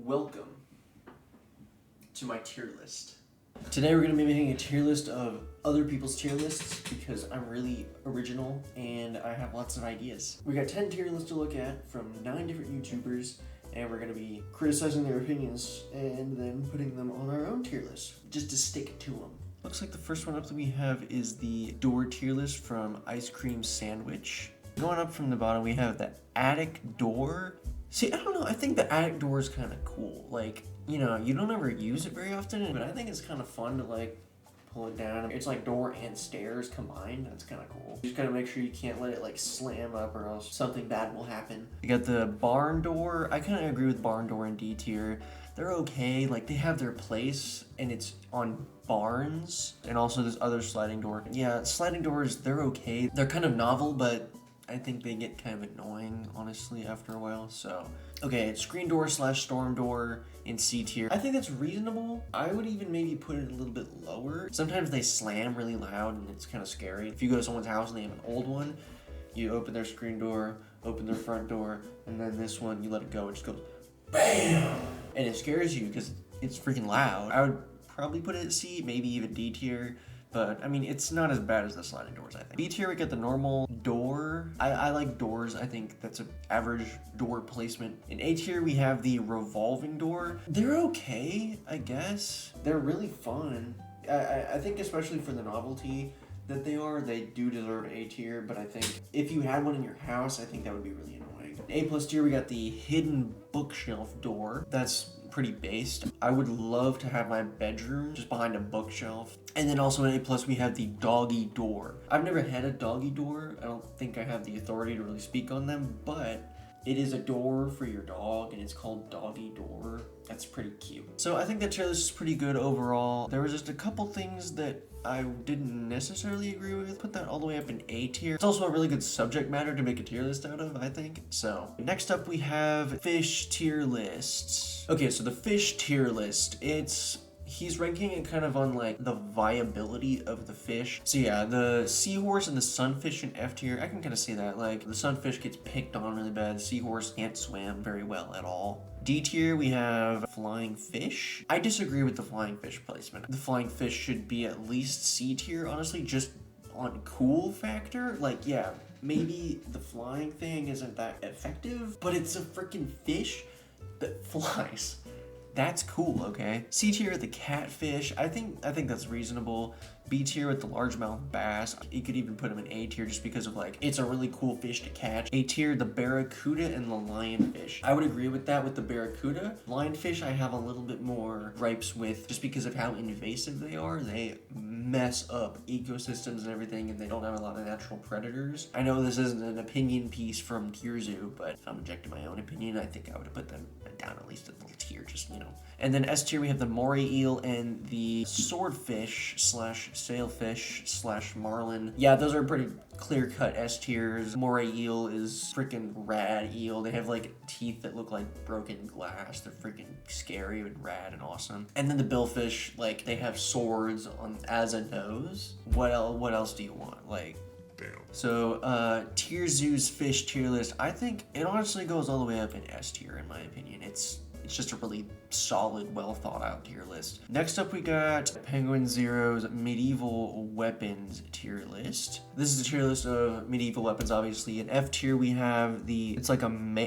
Welcome to my tier list. Today we're going to be making a tier list of other people's tier lists because I'm really original and I have lots of ideas. We got 10 tier lists to look at from 9 different YouTubers, and we're going to be criticizing their opinions and then putting them on our own tier list just to stick to them. Looks like the first one up that we have is the door tier list from Ice Cream Sandwich. Going up from the bottom, we have the attic door. See, I don't know, I think the attic door is kind of cool. Like, you know, you don't ever use it very often, but I think it's kind of fun to, like, pull it down. It's like door and stairs combined. That's kind of cool. You just gotta make sure you can't let it, like, slam up or else something bad will happen. You got the barn door. I kind of agree with barn door and D tier. They're okay. Like, they have their place, and it's on barns. And also this other sliding door. Yeah, sliding doors, they're okay. They're kind of novel, but I think they get kind of annoying, honestly, after a while, so. Okay, screen door / storm door in C tier. I think that's reasonable. I would even maybe put it a little bit lower. Sometimes they slam really loud and it's kind of scary. If you go to someone's house and they have an old one, you open their screen door, open their front door, and then this one, you let it go, it just goes BAM! And it scares you because it's freaking loud. I would probably put it at C, maybe even D tier. But, I mean, it's not as bad as the sliding doors, I think. B tier, we get the normal door. I like doors. I think that's an average door placement. In A tier, we have the revolving door. They're okay, I guess. They're really fun. I think especially for the novelty that they do deserve A tier. But I think if you had one in your house, I think that would be really annoying. In A+ tier, we got the hidden bookshelf door. That's pretty based. I would love to have my bedroom just behind a bookshelf. And then also in A+, we have the doggy door. I've never had a doggy door. I don't think I have the authority to really speak on them, but it is a door for your dog and it's called doggy door. That's pretty cute. So I think that tier list is pretty good overall. There was just a couple things that I didn't necessarily agree with. Put that all the way up in A tier. It's also a really good subject matter to make a tier list out of, I think. So next up we have fish tier lists. Okay, so the fish tier list, he's ranking it kind of on like the viability of the fish. So yeah, the seahorse and the sunfish in F tier, I can kind of see that. Like the sunfish gets picked on really bad. The seahorse can't swim very well at all. D tier, we have flying fish. I disagree with the flying fish placement. The flying fish should be at least C tier, honestly, just on cool factor. Like, yeah, maybe the flying thing isn't that effective, but it's a freaking fish that flies. That's cool, okay? C tier with the catfish, I think that's reasonable. B tier with the largemouth bass, you could even put them in A tier just because of like, it's a really cool fish to catch. A tier, the barracuda and the lionfish. I would agree with that with the barracuda. Lionfish I have a little bit more gripes with just because of how invasive they are. They mess up ecosystems and everything, and they don't have a lot of natural predators. I know this isn't an opinion piece from Tier Zoo, but if I'm injecting my own opinion, I think I would have put them down at least a little tier, just, you know. And then S tier, we have the moray eel and the swordfish / sailfish / marlin. Yeah, those are pretty clear-cut S tiers. Moray eel is freaking rad eel. They have like teeth that look like broken glass. They're freaking scary and rad and awesome. And then the billfish, like, they have swords as a nose. What else do you want? Like, damn. So, Tier Zoo's fish tier list, I think it honestly goes all the way up in S tier in my opinion. It's just a really solid, well thought out tier list. Next up we got Penguin Zero's medieval weapons tier list. This is a tier list of medieval weapons, obviously. In F tier we have it's like a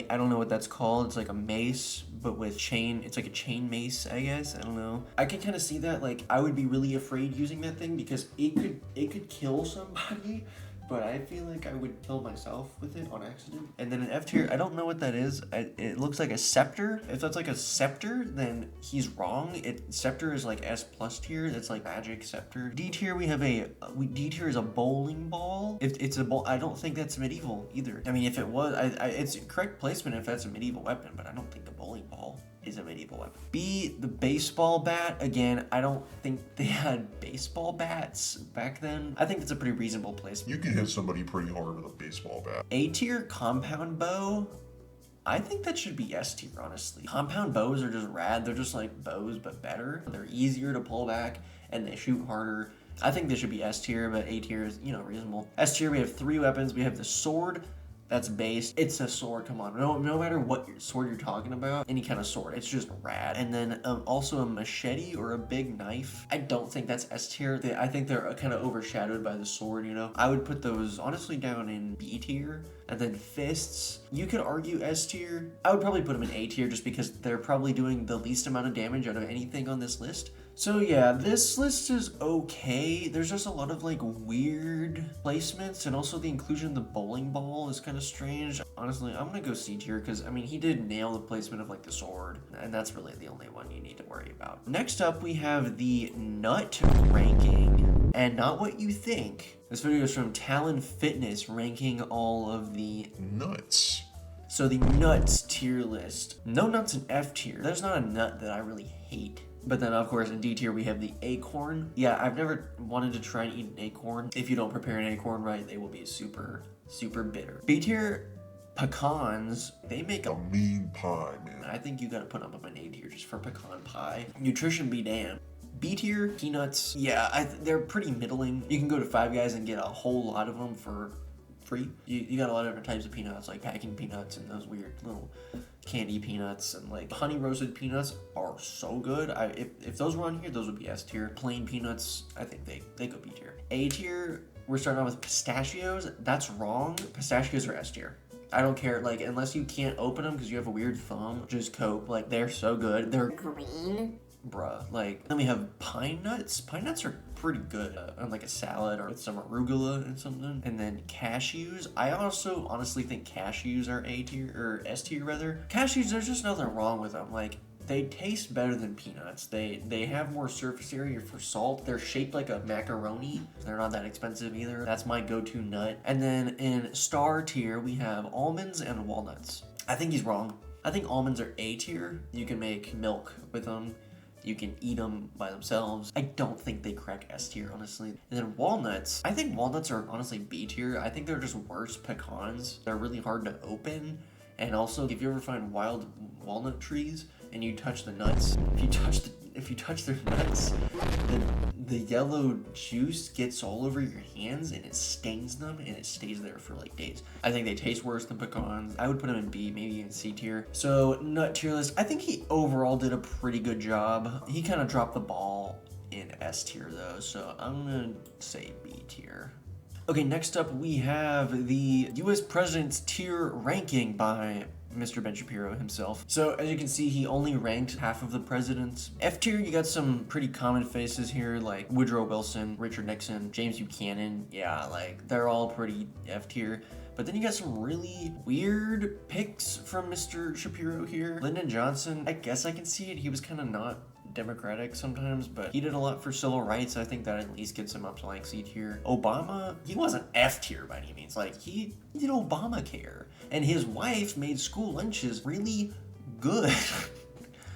I don't know what that's called. It's like a mace, but with chain. It's like a chain mace, I guess. I don't know. I can kind of see that. Like, I would be really afraid using that thing because it could kill somebody. But I feel like I would kill myself with it on accident. And then in F tier, I don't know what that is. It looks like a scepter. If that's like a scepter, then he's wrong. Scepter is like S+ tier. That's like magic scepter. D tier, we have D tier is a bowling ball. If it's a bowl, I don't think that's medieval either. I mean, if it was, it's correct placement if that's a medieval weapon, but I don't think a bowling ball is a medieval weapon. B, the baseball bat. Again, I don't think they had baseball bats back then. I think that's a pretty reasonable place. You can hit somebody pretty hard with a baseball bat. A tier, compound bow. I think that should be S tier, honestly. Compound bows are just rad. They're just like bows, but better. They're easier to pull back and they shoot harder. I think this should be S tier, but A tier is, you know, reasonable. S tier, we have 3 weapons. We have the sword, that's based. It's a sword, come on. No matter what sword you're talking about, any kind of sword, it's just rad. And then also a machete or a big knife. I don't think that's S tier. I think they're kind of overshadowed by the sword, you know? I would put those honestly down in B tier. And then fists, you could argue S tier. I would probably put them in A tier just because they're probably doing the least amount of damage out of anything on this list. So yeah, this list is okay. There's just a lot of like weird placements, and also the inclusion of the bowling ball is kind of strange. Honestly, I'm gonna go C tier because I mean he did nail the placement of like the sword, and that's really the only one you need to worry about. Next up we have the nut ranking, and not what you think. This video is from Talon Fitness ranking all of the Nuts. So the nuts tier list. No nuts in F tier. There's not a nut that I really hate. But then, of course, in D tier, we have the acorn. Yeah, I've never wanted to try and eat an acorn. If you don't prepare an acorn right, they will be super, super bitter. B tier, pecans. They make A mean pie, man. I think you gotta put them up in A tier just for pecan pie. Nutrition be damned. B tier, peanuts. Yeah, they're pretty middling. You can go to Five Guys and get a whole lot of them for free. You got a lot of different types of peanuts, like packing peanuts and those weird little candy peanuts, and like honey roasted peanuts are so good. If those were on here, those would be S tier. Plain peanuts, I think they go B tier. A tier, we're starting out with pistachios. That's wrong. Pistachios are S tier. I don't care, like, unless you can't open them because you have a weird thumb, just cope. Like, they're so good. They're green. Bruh, like, then we have pine nuts. Pine nuts are pretty good on like a salad or with some arugula and something. And then cashews. I also honestly think cashews are A tier, or S tier rather. Cashews, there's just nothing wrong with them. Like, they taste better than peanuts. They have more surface area for salt. They're shaped like a macaroni. They're not that expensive either. That's my go-to nut. And then in star tier, we have almonds and walnuts. I think he's wrong. I think almonds are A tier. You can make milk with them. You can eat them by themselves. I don't think they crack S tier, honestly. And then walnuts. I think walnuts are honestly B tier. I think they're just worse pecans. They're really hard to open. And also, if you ever find wild walnut trees and you touch the nuts, if you touch their nuts, the yellow juice gets all over your hands and it stains them and it stays there for like days. I think they taste worse than pecans. I would put them in B, maybe in C tier. So nut tier list, I think he overall did a pretty good job. He kind of dropped the ball in S tier though, so I'm gonna say B tier. Okay, next up we have the US President's tier ranking by Mr. Ben Shapiro himself. So as you can see, he only ranked half of the presidents. F tier, you got some pretty common faces here like Woodrow Wilson, Richard Nixon, James Buchanan. Yeah, like they're all pretty F tier. But then you got some really weird picks from Mr. Shapiro here. Lyndon Johnson, I guess I can see it. He was kind of not democratic sometimes, but he did a lot for civil rights. I think that at least gets him up to like C tier. Obama, he wasn't F tier by any means. Like he did Obamacare, and his wife made school lunches really good.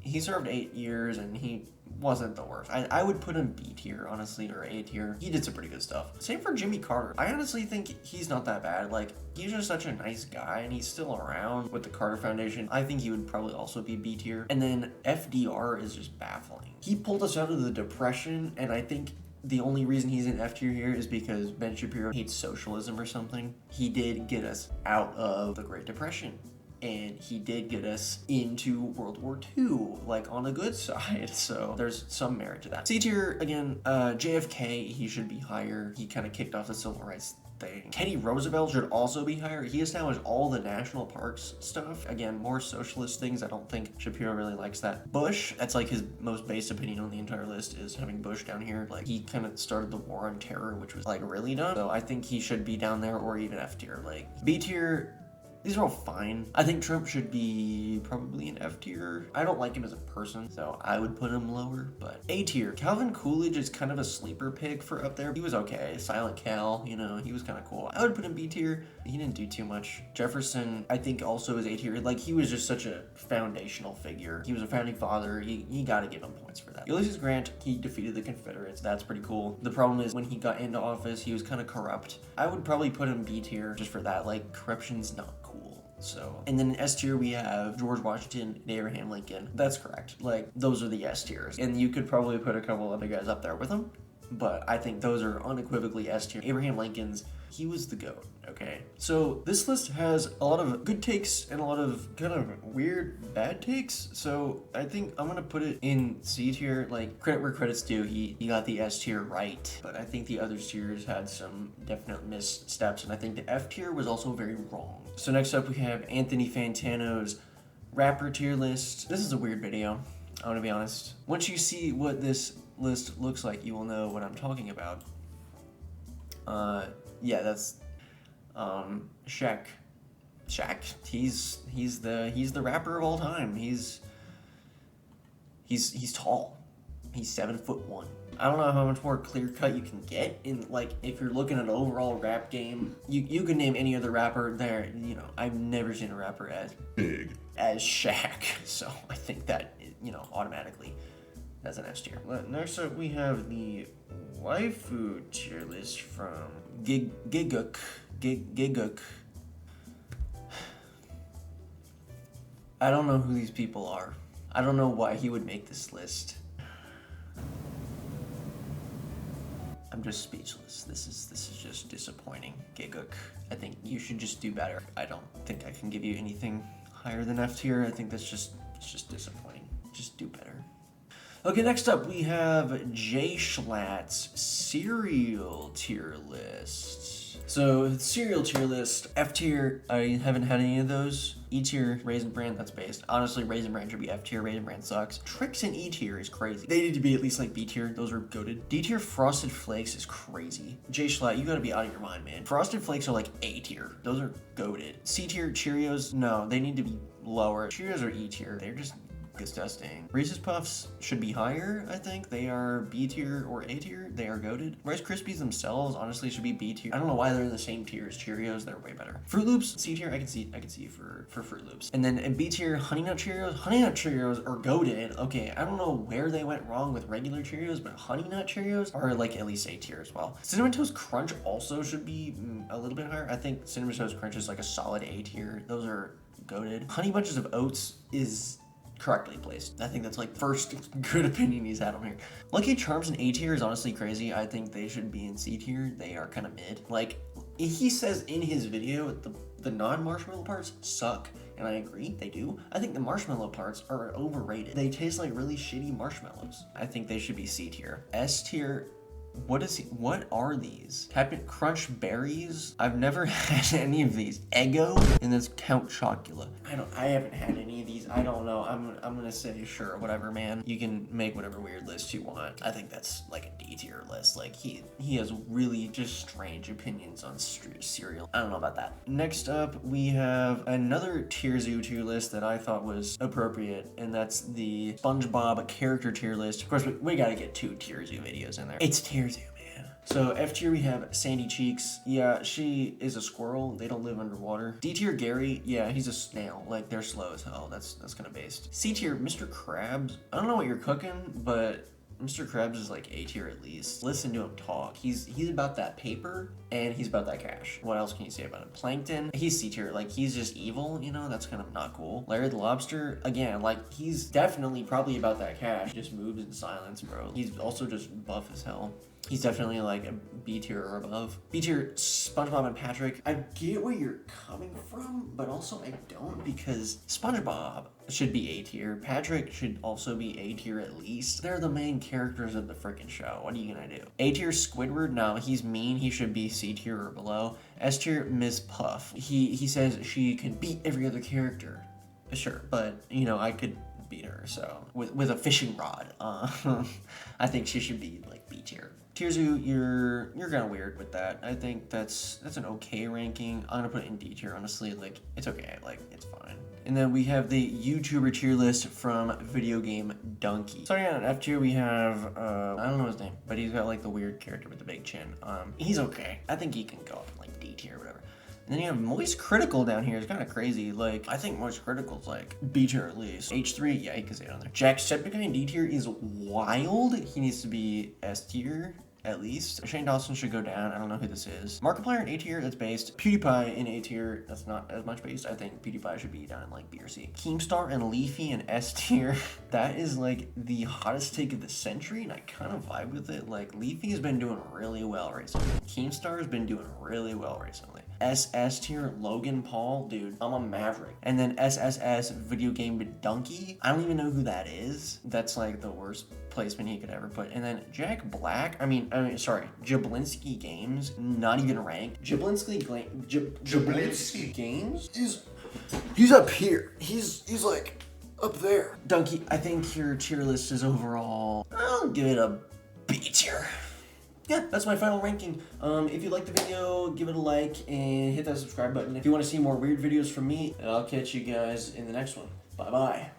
He served 8 years and he wasn't the worst. I would put him B tier, honestly, or A tier. He did some pretty good stuff. Same for Jimmy Carter. I honestly think he's not that bad. Like, he's just such a nice guy and he's still around with the Carter Foundation. I think he would probably also be B tier. And then FDR is just baffling. He pulled us out of the Depression, and I think the only reason he's in F tier here is because Ben Shapiro hates socialism or something. He did get us out of the Great Depression. And he did get us into World War II, like on a good side. So there's some merit to that. C tier, again, JFK, he should be higher. He kind of kicked off the civil rights thing. Teddy Roosevelt should also be higher. He established all the national parks stuff. Again, more socialist things. I don't think Shapiro really likes that. Bush, that's like his most based opinion on the entire list, is having Bush down here. Like, he kind of started the war on terror, which was like really dumb. So I think he should be down there, or even F tier. Like, B tier, these are all fine. I think Trump should be probably an F tier. I don't like him as a person, so I would put him lower, but A tier. Calvin Coolidge is kind of a sleeper pick for up there. He was okay. Silent Cal, you know, he was kind of cool. I would put him B tier. He didn't do too much. Jefferson, I think also is A tier. Like, he was just such a foundational figure. He was a founding father. You gotta give him points for that. Ulysses Grant, he defeated the Confederates. That's pretty cool. The problem is when he got into office, he was kind of corrupt. I would probably put him B tier just for that. Like, corruption's not cool. So, and then in S tier we have George Washington and Abraham Lincoln. That's correct. Like, those are the S tiers. And you could probably put a couple other guys up there with them, but I think those are unequivocally S tier. Abraham Lincoln's, He was the GOAT, okay? So this list has a lot of good takes and a lot of kind of weird bad takes. So I think I'm gonna put it in C tier. Like, credit where credit's due. He got the S tier right, but I think the other tiers had some definite missteps, and I think the F tier was also very wrong. So next up we have Anthony Fantano's rapper tier list. This is a weird video, I want to be honest. Once you see what this list looks like, you will know what I'm talking about. Yeah, that's Shaq. He's the rapper of all time. He's tall. He's 7'1". I don't know how much more clear cut you can get in, like, if you're looking at an overall rap game. You can name any other rapper there. You know, I've never seen a rapper as Big as Shaq, so I think that, you know, automatically that's an S tier. Next up, we have the waifu tier list from Giguk. I don't know who these people are. I don't know why he would make this list. I'm just speechless. This is just disappointing, Giguk. I think you should just do better. I don't think I can give you anything higher than F tier. I think it's just disappointing. Just do better. Okay, next up we have Jay Schlatt's cereal tier list. So cereal tier list, F tier, I haven't had any of those. E tier, Raisin Bran, that's based. Honestly, Raisin Bran should be F tier, Raisin Bran sucks. Trix in E tier is crazy. They need to be at least like B tier, those are goated. D tier Frosted Flakes is crazy. Jay Schlatt, you gotta be out of your mind, man. Frosted Flakes are like A tier, those are goated. C tier Cheerios, no, they need to be lower. Cheerios are E tier, they're just disgusting. Reese's Puffs should be higher, I think. They are B tier or A tier. They are goated. Rice Krispies themselves honestly should be B tier. I don't know why they're in the same tier as Cheerios. They're way better. Fruit Loops, C tier. I can see for Fruit Loops. And then in B tier, Honey Nut Cheerios. Honey Nut Cheerios are goated. Okay, I don't know where they went wrong with regular Cheerios, but Honey Nut Cheerios are like at least A tier as well. Cinnamon Toast Crunch also should be a little bit higher. I think Cinnamon Toast Crunch is like a solid A tier. Those are goated. Honey Bunches of Oats is correctly placed. I think that's like first good opinion he's had on here. Lucky Charms in A tier is honestly crazy. I think they should be in C tier. They are kind of mid. Like he says in his video, the non-marshmallow parts suck. And I agree, they do. I think the marshmallow parts are overrated. They taste like really shitty marshmallows. I think they should be C tier. S tier, what are these? Captain Crunch Berries? I've never had any of these. Eggo, and that's Count Chocula. I haven't had any of these. I don't know. I'm gonna say sure, whatever, man. You can make whatever weird list you want. I think that's like a D tier list. Like he has really just strange opinions on cereal. I don't know about that. Next up, we have another tier tier list that I thought was appropriate, and that's the SpongeBob character tier list. Of course, we gotta get 2 tier zoo videos in there. It's tier zoo, man. So F tier we have Sandy Cheeks. Yeah, she is a squirrel. They don't live underwater. D tier Gary. Yeah, he's a snail. Like they're slow as hell. That's kind of based. C tier Mr. Krabs. I don't know what you're cooking, but Mr. Krabs is like A tier at least. Listen to him talk. He's about that paper and he's about that cash. What else can you say about him? Plankton, he's C tier. Like he's just evil, you know, that's kind of not cool. Larry the Lobster, again, like he's definitely probably about that cash. Just moves in silence, bro. He's also just buff as hell. He's definitely like a B tier or above. B tier, SpongeBob and Patrick. I get where you're coming from, but also I don't, because SpongeBob should be A tier. Patrick should also be A tier at least. They're the main characters of the freaking show. What are you gonna do? A tier Squidward? No, he's mean. He should be C tier or below. S tier Ms. Puff. He says she can beat every other character. Sure, but you know, I could beat her, so with a fishing rod. I think she should be like B tier. Tier Zoo, you're kind of weird with that. I think that's an okay ranking. I'm gonna put it in D tier, honestly. Like it's okay, like it's fine. And then we have the YouTuber tier list from video game Dunkey. Starting out at F tier, we have I don't know his name, but he's got like the weird character with the big chin. He's okay. I think he can go up like D tier or whatever. And then you have Moist Critical down here. It's kind of crazy. Like, I think Moist Critical's like B tier at least. H3, yeah, he can stay on there. Jacksepticeye in D tier is wild. He needs to be S tier. at least. Shane Dawson should go down. I don't know who this is. Markiplier in A tier, that's based. PewDiePie in A tier, that's not as much based. I think PewDiePie should be down in like B or C. Keemstar and Leafy in S tier. That is like the hottest take of the century, and I kind of vibe with it. Like, Leafy has been doing really well recently. Keemstar has been doing really well recently. SS tier, Logan Paul, dude, I'm a maverick. And then SSS video game Dunkey. I don't even know who that is. That's like the worst placement he could ever put. And then Jack Black, sorry, Jablinski Games, not even ranked. Jablinski Games he's up here. He's like up there. Dunkey, I think your tier list is overall, I'll give it a B tier. Yeah, that's my final ranking. If you liked the video, give it a like and hit that subscribe button. If you want to see more weird videos from me, and I'll catch you guys in the next one. Bye-bye.